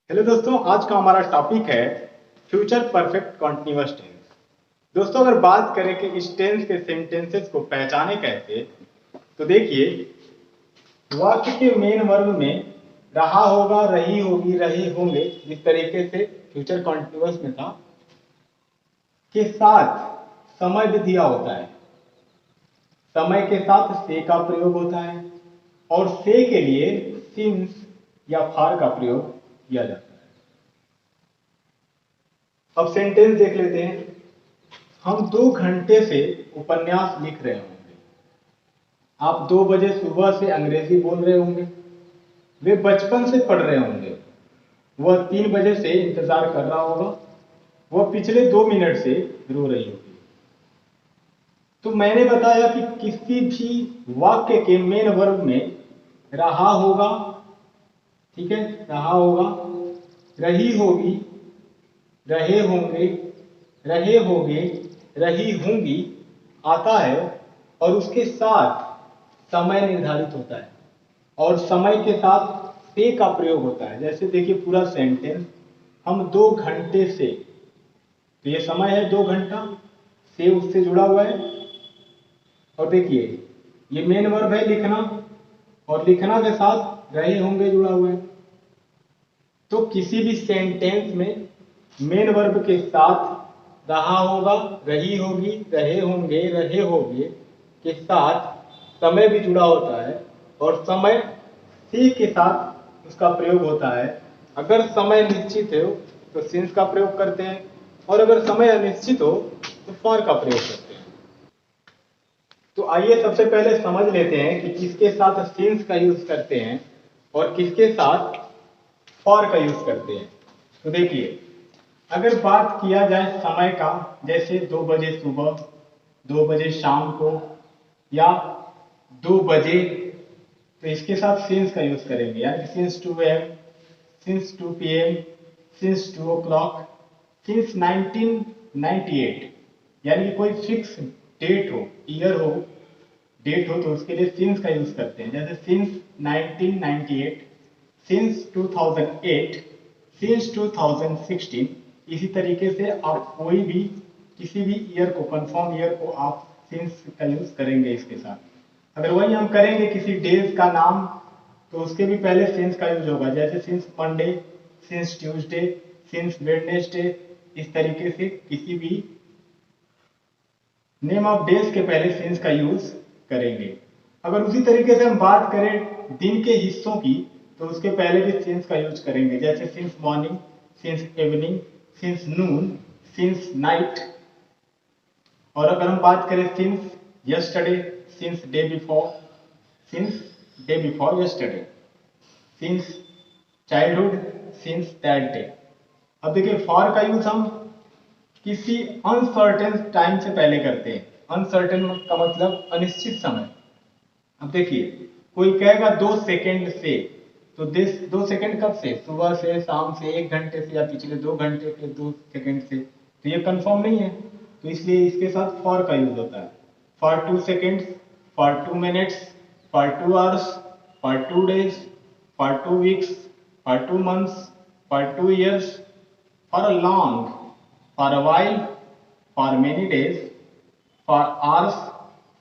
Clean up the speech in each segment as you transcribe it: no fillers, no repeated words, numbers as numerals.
Hello दोस्तों, आज का हमारा टॉपिक है फ्यूचर परफेक्ट कॉन्टिन्यूअस टेंस। दोस्तों, अगर बात करें कि इस टेंस के सेंटेंसेस को पहचाने कैसे, तो देखिए, वाक्य के मेन वर्ब में रहा होगा, रही होगी, रहे होंगे, जिस तरीके से फ्यूचर कॉन्टिन्यूअस में था, के साथ समय भी दिया होता है। समय के साथ से का प्रयोग होता है और से के लिए सिंस या फार का प्रयोग किया जाता है। अब सेंटेंस देख लेते हैं। हम 2 घंटे से उपन्यास लिख रहे होंगे। आप 2 बजे सुबह से अंग्रेजी बोल रहे होंगे। वे बचपन से पढ़ रहे होंगे। वह 3 बजे से इंतजार कर रहा होगा। वह पिछले 2 मिनट से रो रही होगी। तो मैंने बताया कि किसी भी वाक्य के मेन वर्ब में रहा होगा, ठीक है, रहा होगा, रही होगी, रहे होंगे, रहे होगे, रही होंगी आता है और उसके साथ समय निर्धारित होता है और समय के साथ से का प्रयोग होता है। जैसे देखिए पूरा सेंटेंस, हम 2 घंटे से, तो ये समय है 2 घंटा, से उससे जुड़ा हुआ है। और देखिए ये मेन वर्ब है लिखना, और लिखना के साथ रहे होंगे जुड़ा हुआ है। तो किसी भी सेंटेंस में मेन वर्ब के साथ रहा होगा, रही होगी, रहे होंगे, रहे होंगे के साथ समय भी जुड़ा होता है और समय से के साथ उसका प्रयोग होता है। अगर समय निश्चित हो तो सिंस का प्रयोग करते हैं और अगर समय अनिश्चित हो तो फॉर का प्रयोग करते हैं। तो आइए सबसे पहले समझ लेते हैं कि किसके साथ सिंस का यूज करते हैं और किसके साथ फॉर का यूज करते हैं। तो देखिए, अगर बात किया जाए समय का, जैसे 2 बजे सुबह, 2 बजे शाम को या 2 बजे, तो इसके साथ सिंस का यूज करेंगे, यानी since 2 AM, since 2 PM, since 2 o'clock, since 1998, यानी कि कोई फिक्स डेट हो, ईयर हो, डेट हो, तो उसके लिए सिंस का यूज करते हैं। जैसे सिंस 1998, सिंस 2008, सिंस 2016। इसी तरीके से आप कोई भी किसी भी ईयर को, कंफर्म ईयर को आप सिंस का यूज करेंगे इसके साथ। अगर वही हम करेंगे किसी डेज का नाम, तो उसके भी पहले सिंस का यूज होगा, जैसे since Monday, since Tuesday, since Wednesday. इस तरीके से किसी भी नेम ऑफ डेज के पहले सिंस का यूज करेंगे। अगर उसी तरीके से हम बात करें दिन के हिस्सों की, तो उसके पहले भी सिंस का यूज करेंगे, जैसे since morning, since evening, since noon, since night. और अगर हम बात करें since yesterday, since day before, since day before yesterday, since childhood, since that day. अब देखिए फॉर का यूज हम किसी अनसर्टेन टाइम से पहले करते हैं। अनसर्टेन का मतलब अनिश्चित समय। अब देखिए, कोई कहेगा 2 सेकेंड से, तो 2 सेकेंड कब से? सुबह से, शाम से, 1 घंटे से, या पिछले 2 घंटे के 2 सेकेंड से। तो ये कंफर्म नहीं है, तो इसलिए इसके साथ फॉर का यूज होता है। For 2 seconds, for 2 minutes, for 2 hours, for 2 days, for 2 weeks, for 2 months, for 2 years, for a long, for a while, for many days, for hours,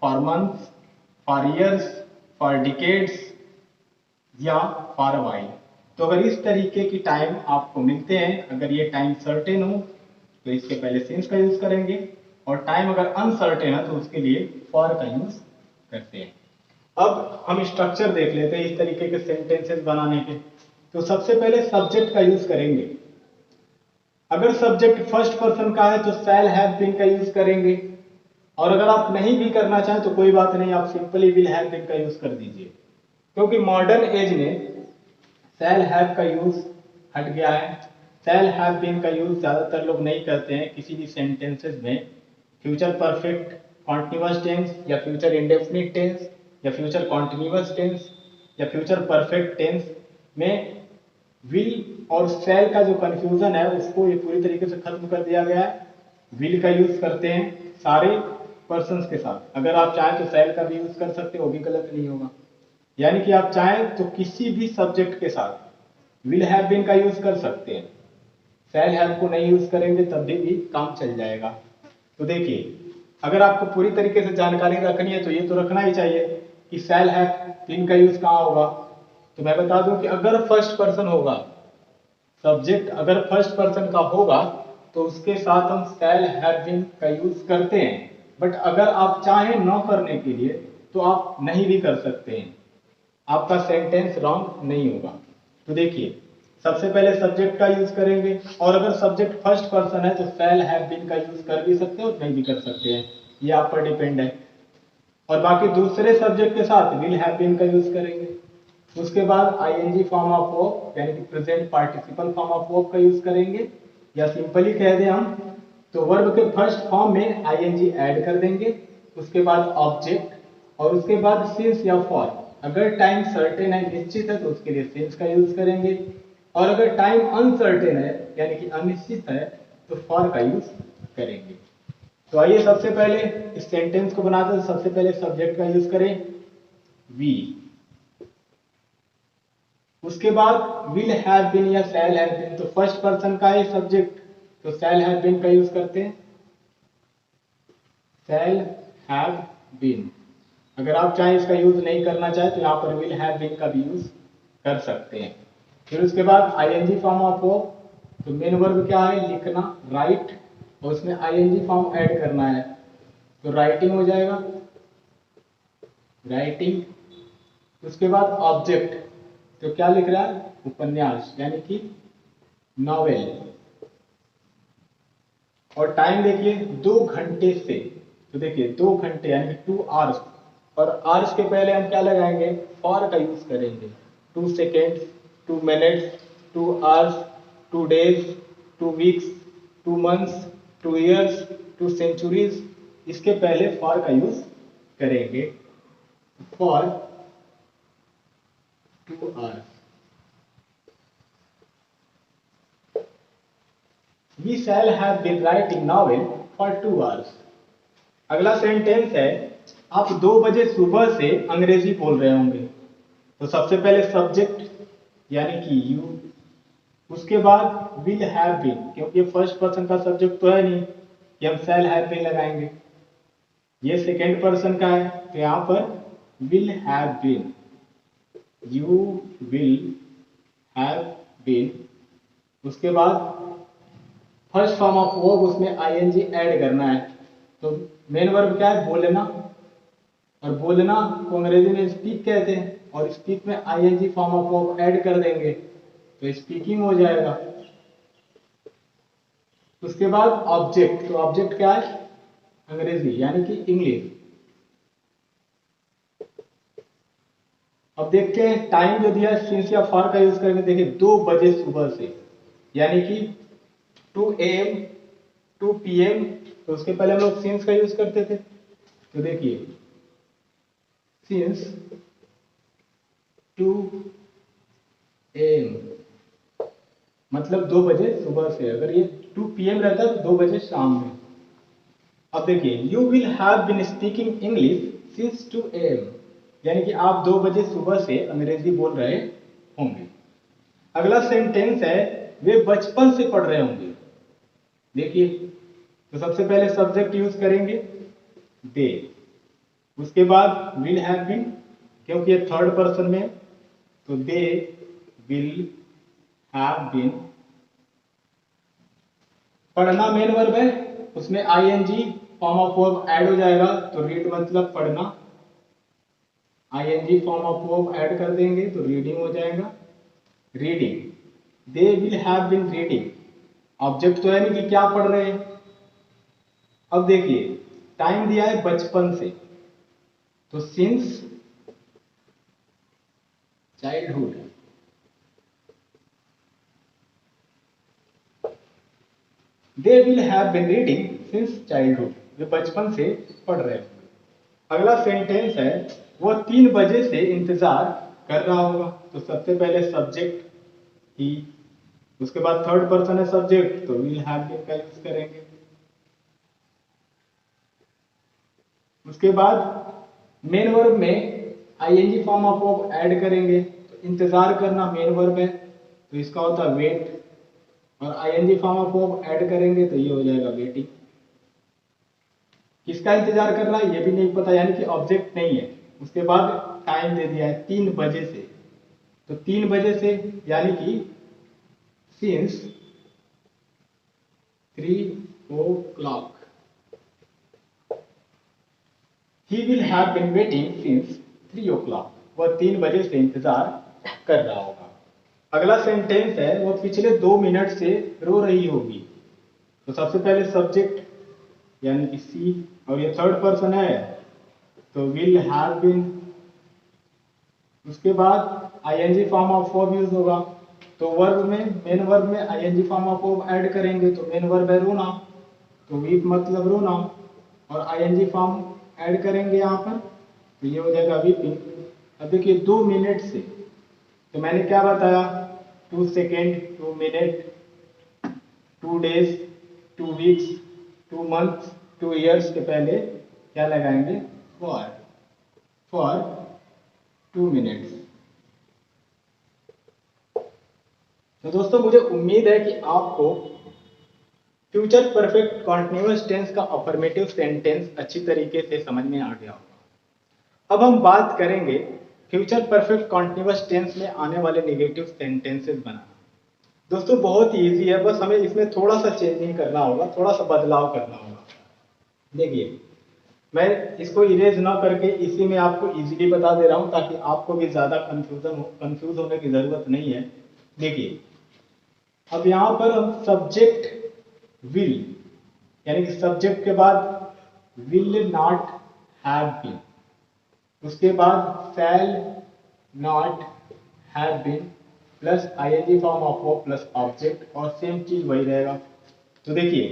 for months, for years, for decades या for a while. तो अगर इस तरीके की time आपको मिलते हैं, अगर ये टाइम सर्टेन हो तो इसके पहले सिंस का यूज करेंगे, और टाइम अगर अनसर्टेन है तो उसके लिए फॉर का यूज करते हैं। अब हम स्ट्रक्चर देख लेते हैं इस तरीके के सेंटेंसेस बनाने के। तो सबसे पहले सब्जेक्ट का यूज करेंगे। अगर सब्जेक्ट फर्स्ट पर्सन का है तो शैल हैव बीन का यूज करेंगे, और अगर आप नहीं भी करना चाहें तो कोई बात नहीं, आप सिंपली विल हैव बीन का यूज कर दीजिए, क्योंकि मॉडर्न एज में शैल हैव का यूज हट गया है। शैल हैव बीन का यूज ज्यादातर लोग नहीं करते हैं किसी भी सेंटेंसेस में। फ्यूचर परफेक्ट कॉन्टिन्यूअस टेंस या फ्यूचर इंडेफिनिट टेंस या फ्यूचर कॉन्टिन्यूअस टेंस या फ्यूचर परफेक्ट टेंस में विल और शैल का जो कंफ्यूजन है उसको ये पूरी तरीके से खत्म कर दिया गया है। विल का यूज करते हैं सारे पर्सन्स के साथ। अगर आप चाहें तो शैल का भी यूज कर सकते हो, वो भी गलत नहीं होगा। यानी कि आप चाहें तो किसी भी सब्जेक्ट के साथ विल हैव बीन का यूज कर सकते हैं। शैल हैव को नहीं यूज करेंगे तब भी काम चल जाएगा। तो देखिए, अगर आपको पूरी तरीके से जानकारी रखनी है तो ये तो रखना ही चाहिए कि शैल हैव बीन का यूज कहाँ होगा। तो मैं बता दूं कि अगर फर्स्ट पर्सन होगा, सब्जेक्ट अगर फर्स्ट पर्सन का होगा तो उसके साथ हम शैल हैव बीन का यूज करते हैं। बट अगर आप चाहें न करने के लिए तो आप नहीं भी कर सकते हैं, आपका सेंटेंस रॉन्ग नहीं होगा। तो देखिए, सबसे पहले सब्जेक्ट का यूज करेंगे, और अगर सब्जेक्ट फर्स्ट पर्सन है तो शैल हैव बीन का यूज कर भी सकते हैं और नहीं भी कर सकते हैं, ये आप पर डिपेंड है। और बाकी दूसरे सब्जेक्ट के साथ विल हैव बीन का यूज करेंगे। उसके बाद आईएनजी फॉर्म ऑफ वर्ब यानी कि present participle form of verb का यूज करेंगे, या सिंपली कह दें हम तो वर्ब के फर्स्ट फॉर्म में आईएनजी ऐड कर देंगे। उसके बाद ऑब्जेक्ट, और उसके बाद सिंस या फॉर। अगर टाइम सर्टेन है, निश्चित है, तो उसके लिए सिंस का यूज करेंगे, और अगर टाइम अनसर्टेन है यानी कि अनिश्चित है तो फॉर का यूज करेंगे। तो आइए सबसे पहले इस सेंटेंस को बनाते हैं। सबसे पहले सब्जेक्ट का यूज करें वी, उसके बाद विल हैव बीन या शैल हैव बीन, तो फर्स्ट पर्सन का है सब्जेक्ट तो शैल हैव बीन का यूज करते हैं, शैल हैव बीन। अगर आप चाहें इसका यूज नहीं करना चाहे तो यहां पर विल हैव बीन का भी यूज कर सकते हैं। फिर उसके बाद आईएनजी फॉर्म ऑफ वर्ब, तो मेन वर्ब क्या है, लिखना, राइट, और उसमें आईएनजी फॉर्म ऐड करना है तो राइटिंग हो जाएगा, राइटिंग। उसके बाद ऑब्जेक्ट, तो क्या लिख रहा है, उपन्यास यानी कि नॉवेल। और टाइम देखिए 2 घंटे से, तो देखिए 2 घंटे यानी कि 2 आवर्स, और आवर्स के पहले हम क्या लगाएंगे, फॉर का यूज करेंगे। 2 seconds, 2 minutes, 2 hours, 2 days, 2 weeks, 2 months, 2 years, 2 centuries, इसके पहले फॉर का यूज करेंगे, for 2 hours. We shall have been writing novel for 2 hours। अगला सेंटेंस है, आप 2 बजे सुबह से अंग्रेजी बोल रहे होंगे। तो सबसे पहले सब्जेक्ट यानी कि यू, उसके बाद विल हैव बीन, क्योंकि ये फर्स्ट पर्सन का सब्जेक्ट तो है नहीं कि हम शैल हैव बीन लगाएंगे, ये सेकेंड पर्सन का है तो यहां पर will have been, you will have been. उसके बाद फर्स्ट फॉर्म ऑफ वर्ब, उसमें आईएनजी ऐड करना है। तो मेन वर्ब क्या है, बोलना, और बोलना को अंग्रेजी में स्पीक कहते हैं, और स्पीक में ING form of verb add कर देंगे तो स्पीकिंग हो जाएगा। उसके बाद ऑब्जेक्ट, तो ऑब्जेक्ट क्या है, अंग्रेजी यानी कि इंग्लिश। अब देखते हैं टाइम जो दिया है, सिंस या फॉर का यूज करेंगे। देखिए 2 बजे सुबह से यानी कि 2 AM, 2 PM, तो उसके पहले हम लोग सिंस का यूज करते थे। तो देखिए सिंस 2 AM मतलब 2 बजे सुबह से, अगर ये 2 PM रहता तो 2 बजे शाम में। अब देखिए you will have been speaking English since 2 AM, यानी कि आप 2 बजे सुबह से अंग्रेजी बोल रहे होंगे। अगला सेंटेंस है, वे बचपन से पढ़ रहे होंगे। देखिए, तो सबसे पहले सब्जेक्ट यूज करेंगे दे, उसके बाद विल हैव बीन, क्योंकि ये थर्ड पर्सन में, तो दे विल हैव बीन। पढ़ना मेन वर्ब है, उसमें ING form of verb add हो जाएगा, तो रीड मतलब पढ़ना, ING form of verb add कर देंगे तो रीडिंग हो जाएगा, reading. They will have been reading, object तो है नहीं कि क्या पढ़ रहे हैं। अब देखिए टाइम दिया है बचपन से, तो since childhood, they will have been reading since childhood, वे बचपन से पढ़ रहे हैं। अगला सेंटेंस है, वो 3 बजे से इंतजार कर रहा होगा। तो सबसे पहले सब्जेक्ट ही, उसके बाद थर्ड पर्सन है सब्जेक्ट तो विल हैव बीन का यूज करेंगे। उसके बाद मेन वर्ब में ING form of verb add करेंगे, तो इंतजार करना मेन वर्ब है तो इसका होता है वेट, और ING form of verb add करेंगे तो ये हो जाएगा वेटिंग। किसका इंतजार कर रहा है ये भी नहीं पता, यानी कि ऑब्जेक्ट नहीं है। उसके बाद टाइम दे दिया है 3 बजे से, तो 3 बजे से यानी कि since 3 o'clock he will have been waiting since 3 o'clock। वह 3 बजे से इंतजार कर रहा होगा। अगला सेंटेंस है वो पिछले 2 मिनट से रो रही होगी। तो सबसे पहले सब्जेक्ट यानी कि सी, और ये थर्ड पर्सन है तो विल हैव बीन। उसके बाद ING form of verb use होगा, तो वर्ब में मेन वर्ब में ING form of verb add करेंगे तो मेन वर्ब है रोना, तो वीप मतलब रोना, और आईएनजी फॉर्म ऐड करेंगे यहाँ पर तो ये हो जाएगा वीपिंग। अब देखिए 2 मिनट से, तो मैंने क्या बताया 2 second, 2 minute, 2 days, 2 weeks, 2 months, 2 years के पहले क्या लगाएंगे फॉर 2 मिनट्स। तो दोस्तों मुझे उम्मीद है कि आपको फ्यूचर परफेक्ट कॉन्टिन्यूअस टेंस का अफर्मेटिव सेंटेंस अच्छी तरीके से समझ में आ गया होगा। अब हम बात करेंगे फ्यूचर परफेक्ट कॉन्टिन्यूअस टेंस में आने वाले नेगेटिव सेंटेंसेस बनाना। दोस्तों बहुत ही इजी है, बस हमें इसमें थोड़ा सा चेंजिंग करना होगा, थोड़ा सा बदलाव करना होगा। देखिए मैं इसको इरेज ना करके इसी में आपको इजीली बता दे रहा हूं ताकि आपको भी ज्यादा कंफ्यूज होने की जरूरत नहीं है। देखिए अब यहां पर हम सब्जेक्ट विल, यानी कि सब्जेक्ट के बाद विल नॉट हैव बीन, उसके बाद shall not have been plus ING form of verb plus object, और सेम चीज वही रहेगा। तो देखिए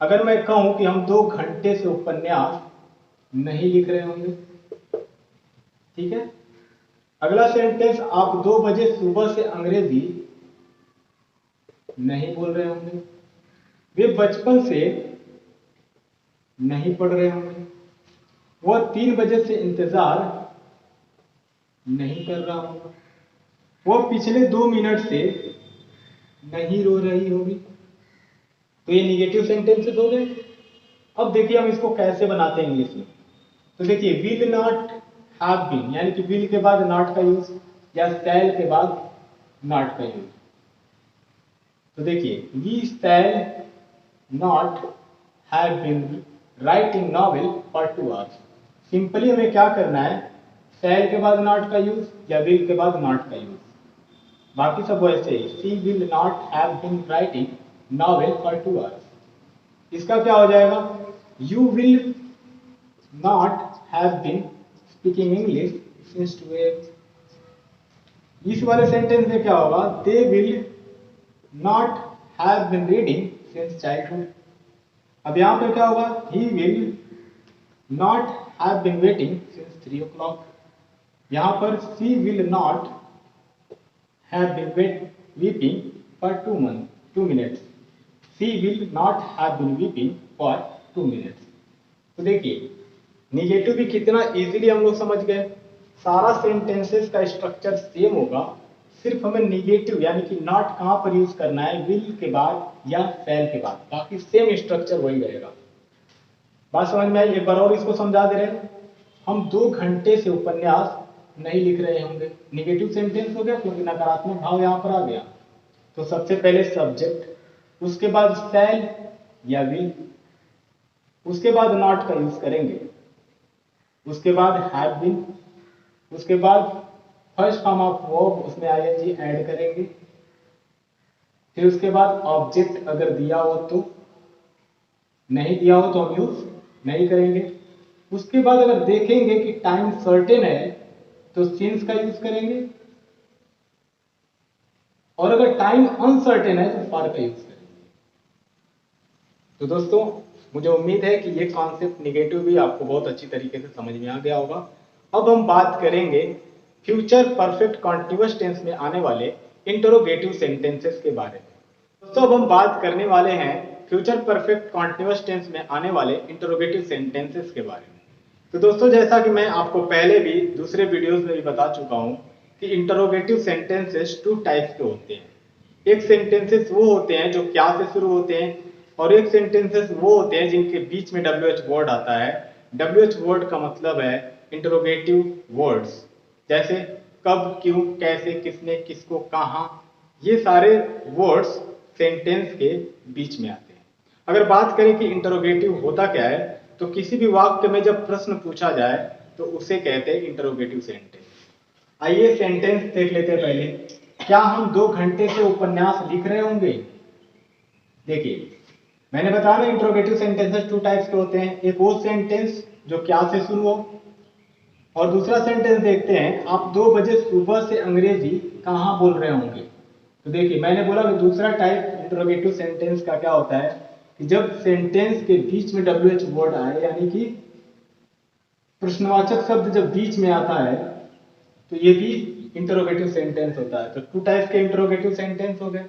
अगर मैं कहूं कि हम 2 घंटे से उपन्यास नहीं लिख रहे होंगे, ठीक है। अगला सेंटेंस आप 2 बजे सुबह से अंग्रेजी नहीं बोल रहे होंगे, वे बचपन से नहीं पढ़ रहे होंगे, वह 3 बजे से इंतजार नहीं कर रहा होगा, वह पिछले 2 मिनट से नहीं रो रही होगी। तो ये निगेटिव सेंटेंसेस हो गए। अब देखिए हम इसको कैसे बनाते हैं इंग्लिश में। तो देखिए विल नॉट हैव बीन, यानी कि विल के बाद नॉट का यूज, या शैल के बाद नॉट का यूज। तो देखिए we shall not have been writing novel for 2 hours. Simply हमें क्या करना है, शैल के बाद नॉट का यूज या विल के बाद नॉट का यूज, बाकी सब वैसे ही। She will not have been writing novel for 2 hours. इसका क्या हो जाएगा, you will not have been speaking English since 2 years। इस वाले सेंटेंस में क्या होगा, they will not have been reading since childhood. अब यहां पे क्या होगा, he will not have been waiting since 3 o'clock। यहां पर she will not have been weeping for 2 minutes। She will not have been weeping for 2 minutes। तो देखिए negative भी कितना इजीली हम लोग समझ गए। सारा सेंटेंसेस का स्ट्रक्चर सेम होगा, सिर्फ हमें निगेटिव यानी कि नॉट कहां पर यूज करना है, विल के बाद या शैल के बाद, बाकी सेम स्ट्रक्चर वही रहेगा। बात समझ में आई? एक बार और इसको समझा दे रहे हैं। हम 2 घंटे से उपन्यास नहीं लिख रहे होंगे, निगेटिव सेंटेंस हो गया क्योंकि नकारात्मक भाव यहां पर आ गया। तो सबसे पहले सब्जेक्ट, उसके बाद शैल या विल, उसके बाद नॉट का यूज करेंगे, उसके बाद हैव बीन, उसके बाद फर्स्ट फॉर्म ऑफ वर्ब उसमें आईएनजी ऐड करेंगे, फिर उसके बाद ऑब्जेक्ट अगर दिया हो तो, नहीं दिया हो तो हम यूज नहीं करेंगे। उसके बाद अगर देखेंगे कि टाइम सर्टेन है तो सिंस का यूज करेंगे, और अगर टाइम अनसर्टेन है तो फॉर का यूज करेंगे। तो दोस्तों मुझे उम्मीद है कि ये कॉन्सेप्ट निगेटिव भी आपको बहुत अच्छी तरीके से समझ में आ गया होगा। अब हम बात करेंगे फ्यूचर परफेक्ट कॉन्टिन्यूअस टेंस में आने वाले इंटरोगेटिव सेंटेंसेस के बारे में। दोस्तों अब हम बात करने वाले हैं फ्यूचर परफेक्ट कॉन्टिन्यूअस टेंस में आने वाले इंटरोगेटिव सेंटेंसेस के बारे में। तो दोस्तों जैसा कि मैं आपको पहले भी दूसरे वीडियोस में भी बता चुका हूं कि इंटरोगेटिव सेंटेंसेस 2 टाइप्स के होते हैं। एक सेंटेंसेस वो होते हैं जो क्या से शुरू होते हैं, और एक सेंटेंसेस वो होते हैं जिनके बीच में डब्ल्यू एच वर्ड आता है। डब्ल्यू एच वर्ड का मतलब है इंटरोगेटिव वर्ड्स, जैसे कब, क्यों, कैसे, किसने, किसको, कहाँ, ये सारे वर्ड्स सेंटेंस के बीच में आते हैं। अगर बात करें कि इंटरोगेटिव होता क्या है, तो किसी भी वाक्य में जब प्रश्न पूछा जाए तो उसे कहते हैं इंटरोगेटिव सेंटेंस। आइए सेंटेंस देख लेते हैं पहले। क्या हम 2 घंटे से उपन्यास लिख रहे होंगे? देखिए, मैंने बताया ना इंट्रोगेटिव सेंटेंसेस 2 टाइप्स के होते हैं। एक वो सेंटेंस जो क्या से शुरू हो, और दूसरा सेंटेंस देखते हैं, आप 2 बजे सुबह से अंग्रेजी कहाँ बोल रहे होंगे। तो देखिए, मैंने बोला कि दूसरा टाइप इंट्रोगेटिव सेंटेंस का क्या होता है कि जब सेंटेंस के बीच में डब्ल्यू एच वर्ड आए, यानी कि प्रश्नवाचक शब्द जब बीच में आता है, तो ये भी इंटरोगेटिव सेंटेंस होता है। तो 2 टाइप्स के इंटरोगेटिव सेंटेंस हो गए।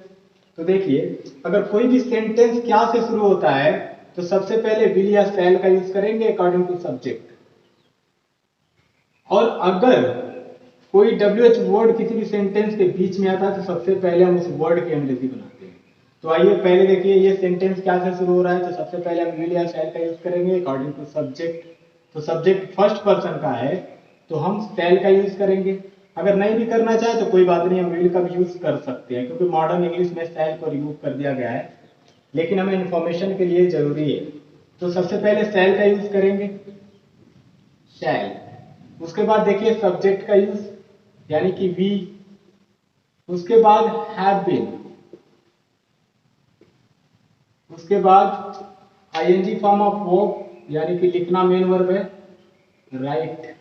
तो देखिए, अगर कोई भी सेंटेंस क्या से शुरू होता है तो सबसे पहले विल या शैल का यूज करेंगे अकॉर्डिंग टू सब्जेक्ट। और अगर कोई डब्ल्यू एच वर्ड किसी भी सेंटेंस के बीच में आता है तो सबसे पहले हम उस वर्ड की अंग्रेजी बनाते हैं। तो आइए पहले देखिए, ये सेंटेंस क्या से शुरू हो रहा है, तो सबसे पहले हम विल या शैल का यूज करेंगे अकॉर्डिंग टू सब्जेक्ट। तो सब्जेक्ट फर्स्ट पर्सन का है तो हम शैल का यूज करेंगे। अगर नहीं भी करना चाहे तो कोई बात नहीं, हम विल का भी यूज कर सकते हैं, क्योंकि मॉडर्न इंग्लिश में शैल को रिमूव कर दिया गया है, लेकिन हमें इंफॉर्मेशन के लिए जरूरी है। तो सबसे पहले शैल का यूज करेंगे, शैल। उसके बाद देखिए सब्जेक्ट का यूज, यानी कि वी। उसके बाद हैव बीन। उसके बाद आईएनजी फॉर्म ऑफ वर्ब, यानी कि लिखना मेन वर्ब है, राइट।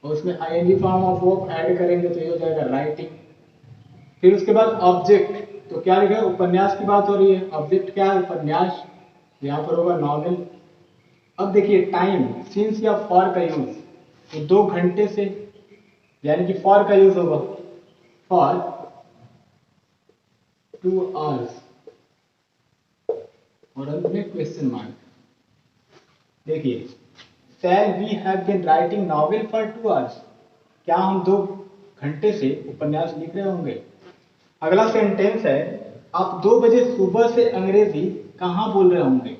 और उसमें ING form of verb add करेंगे तो ये हो जाएगा राइटिंग। फिर उसके बाद ऑब्जेक्ट, तो क्या लिखा है, उपन्यास की बात हो रही है, ऑब्जेक्ट क्या है, उपन्यास, यहां पर होगा नॉवेल। अब देखिए टाइम, सिंस या फॉर का यूज, तो 2 घंटे से, यानी कि फॉर का यूज होगा, फॉर 2 आवर्स, और अंत में क्वेश्चन मार्क। देखिए, shall we have been writing novel for 2 hours, क्या हम 2 घंटे से उपन्यास लिख रहे होंगे। अगला सेंटेंस है, आप 2 बजे सुबह से अंग्रेजी कहाँ बोल रहे होंगे।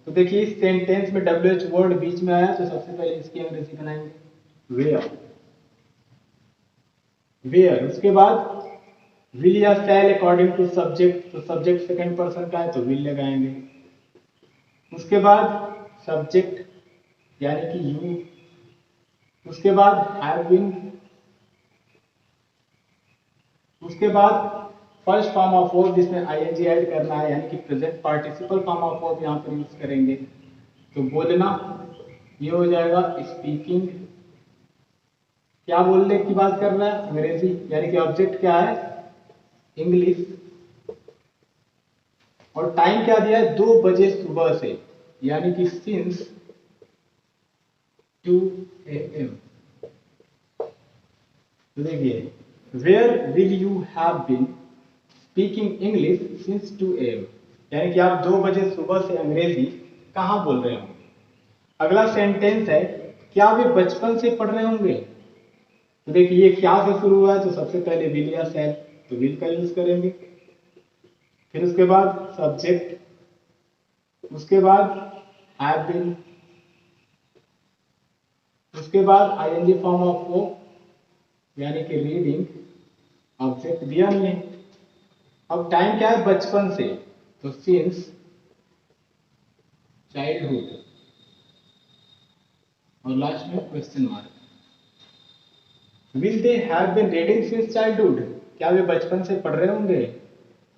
तो देखिए, इस सेंटेंस में डब्ल्यू एच वर्ड बीच में आया तो सबसे पहले इसकी अंग्रेजी बनाएंगे, वेयर। वेयर। उसके बाद विल या शैल अकॉर्डिंग टू सब्जेक्ट, तो सब्जेक्ट सेकंड पर्सन का है तो विल लगाएंगे। उसके बाद सब्जेक्ट, यानी कि यू। उसके बाद हैव बीन। उसके बाद फर्स्ट फॉर्म ऑफ वर्ब जिसमें आईएनजी ऐड करना है, यानी कि present participle form of verb यहां पर यूज करेंगे, तो बोलना, ये हो जाएगा स्पीकिंग। क्या बोलने की बात कर रहा है, अंग्रेजी, यानी कि ऑब्जेक्ट क्या है, इंग्लिश। और टाइम क्या दिया है, 2 बजे सुबह से, यानी कि सिंस 2 AM। तो देखिए, where will you have been speaking English since 2 AM, यानी कि आप 2 बजे सुबह से अंग्रेजी कहाँ बोल रहे होंगे। अगला सेंटेंस है, क्या वे बचपन से पढ़ रहे होंगे। तो देखिए, ये क्या से शुरू हुआ है, तो सबसे पहले विल या शैल, तो विल का यूज करेंगे। फिर उसके बाद सब्जेक्ट, उसके बाद हैव बीन, उसके बाद आईएनजी फॉर्म ऑफ वो, यानी कि रीडिंग, ऑब्जेक्ट दिया नहीं है। अब टाइम क्या है, बचपन से, तो सिंस चाइल्डहुड, और लास्ट में question mark. Will they have been reading since childhood, क्या वे बचपन से पढ़ रहे होंगे।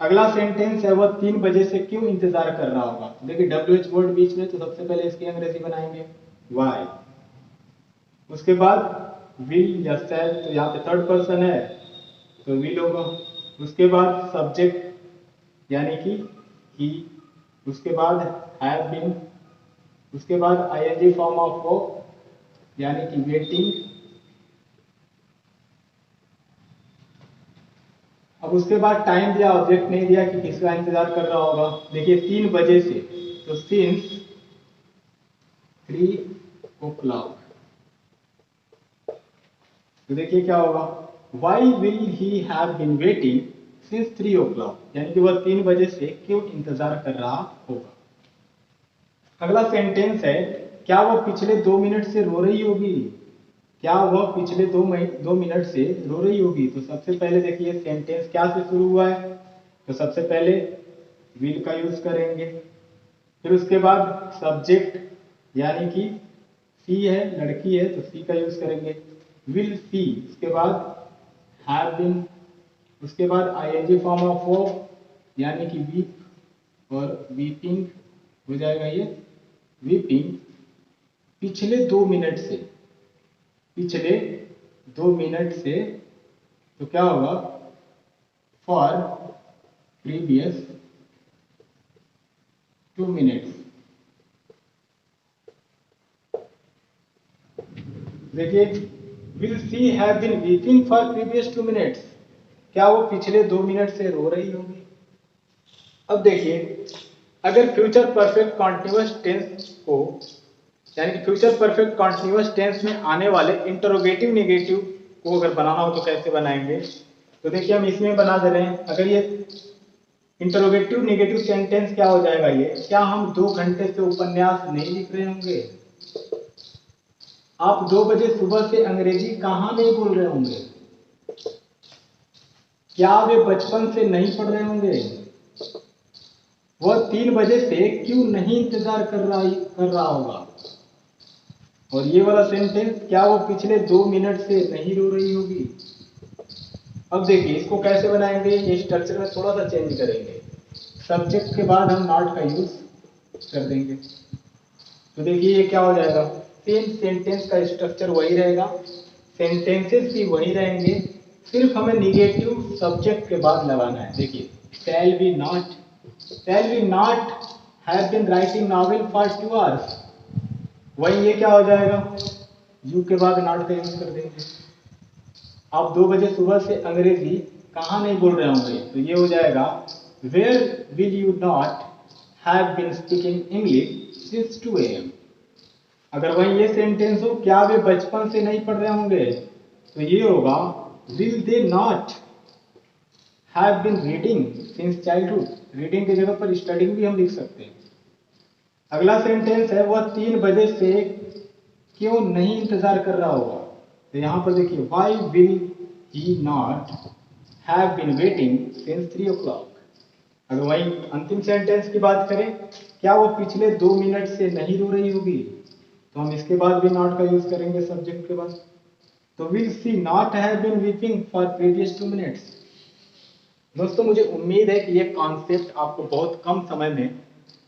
अगला सेंटेंस है, वह 3 बजे से क्यों इंतजार कर रहा होगा। देखिए डब्ल्यू एच वर्ड बीच में, तो सबसे पहले इसकी अंग्रेजी बनाएंगे, वाई। उसके बाद विल या शैल, तो यहाँ पे थर्ड पर्सन है तो विल होगा। उसके बाद सब्जेक्ट, यानी कि ही। उसके बाद हैव बीन। उसके बाद आईएनजी फॉर्म ऑफ वो, यानी कि वेटिंग। अब उसके बाद टाइम दिया, ऑब्जेक्ट नहीं दिया कि किसका इंतजार कर रहा होगा। देखिए 3 बजे से, तो सिंस 3 o'clock। तो देखिए क्या होगा, why will he have been waiting since 3 o'clock, यानी कि वह 3 बजे से क्यों इंतजार कर रहा होगा। अगला सेंटेंस है, क्या वह पिछले 2 मिनट से रो रही होगी। क्या वह पिछले 2 मिनट से रो रही होगी। तो सबसे पहले देखिए सेंटेंस क्या से शुरू हुआ है, तो सबसे पहले विल का यूज करेंगे, फिर उसके बाद सब्जेक्ट यानी कि सी है, लड़की है तो सी का यूज करेंगे, विल सी, उसके बाद हैव बीन, उसके बाद आईएनजी फॉर्म ऑफ वर्ब यानी कि वीप और वीपिंग हो जाएगा ये वीपिंग। पिछले 2 मिनट से, पिछले 2 मिनट से तो क्या होगा, फॉर प्रीवियस 2 मिनट्स। देखिए will she have been weeping for previous 2 minutes, क्या वो पिछले 2 मिनट से रो रही होगी। अब देखिए अगर फ्यूचर परफेक्ट कॉन्टिन्यूअस टेंस को, यानी कि फ्यूचर परफेक्ट कॉन्टिन्यूअस टेंस में आने वाले इंटरोगेटिव नेगेटिव को अगर बनाना हो तो कैसे बनाएंगे। तो देखिए हम इसमें बना दे रहे हैं, अगर ये इंटरोगेटिव नेगेटिव सेंटेंस क्या हो जाएगा, ये क्या हम 2 घंटे से उपन्यास नहीं लिख रहे होंगे। आप 2 बजे सुबह से अंग्रेजी कहां नहीं बोल रहे होंगे। क्या वे बचपन से नहीं पढ़ रहे होंगे। वह 3 बजे से क्यों नहीं इंतजार कर रहा होगा। और ये वाला सेंटेंस, क्या वो पिछले 2 मिनट से नहीं रो रही होगी। अब देखिए इसको कैसे बनाएंगे, ये स्ट्रक्चर में थोड़ा सा चेंज करेंगे। सब्जेक्ट के बाद हम नॉट का यूज कर देंगे, तो देखिए ये क्या हो जाएगा, सेम सेंटेंस का स्ट्रक्चर वही रहेगा, सेंटेंसेस भी वही रहेंगे, सिर्फ हमें निगेटिव सब्जेक्ट के बाद लगाना है। देखिए shall we not have been writing novel for 2 hours, वही ये क्या हो जाएगा, यू के बाद नॉट का यूज कर देंगे। आप 2 बजे सुबह से अंग्रेजी कहाँ नहीं बोल रहे होंगे, तो ये हो जाएगा where will you not have been speaking English since 2 AM। अगर वही ये सेंटेंस हो, क्या वे बचपन से नहीं पढ़ रहे होंगे, तो ये होगा will they not have been reading since childhood. Reading की जगह पर स्टडिंग भी हम लिख सकते हैं। अगला सेंटेंस है, वह 3 बजे से क्यों नहीं इंतजार कर रहा होगा। तो यहां पर देखिए why will he not have been waiting since 3 o'clock। अगर वही अंतिम सेंटेंस की बात करें, क्या वो पिछले 2 मिनट से नहीं रो रही होगी, तो हम इसके बाद भी नॉट का यूज करेंगे सब्जेक्ट के बाद। तो will she not have been weeping for previous 2 minutes. दोस्तों मुझे उम्मीद है कि ये कॉन्सेप्ट आपको बहुत कम समय में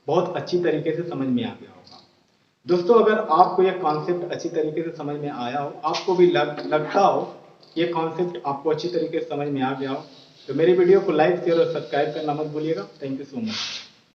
बहुत अच्छी तरीके से समझ में आ गया होगा। दोस्तों अगर आपको यह कॉन्सेप्ट अच्छी तरीके से समझ में आया हो, आपको भी लगता हो ये कॉन्सेप्ट आपको अच्छी तरीके से समझ में आ गया हो, तो मेरी वीडियो को लाइक शेयर और सब्सक्राइब करना मत भूलिएगा। Thank you so much.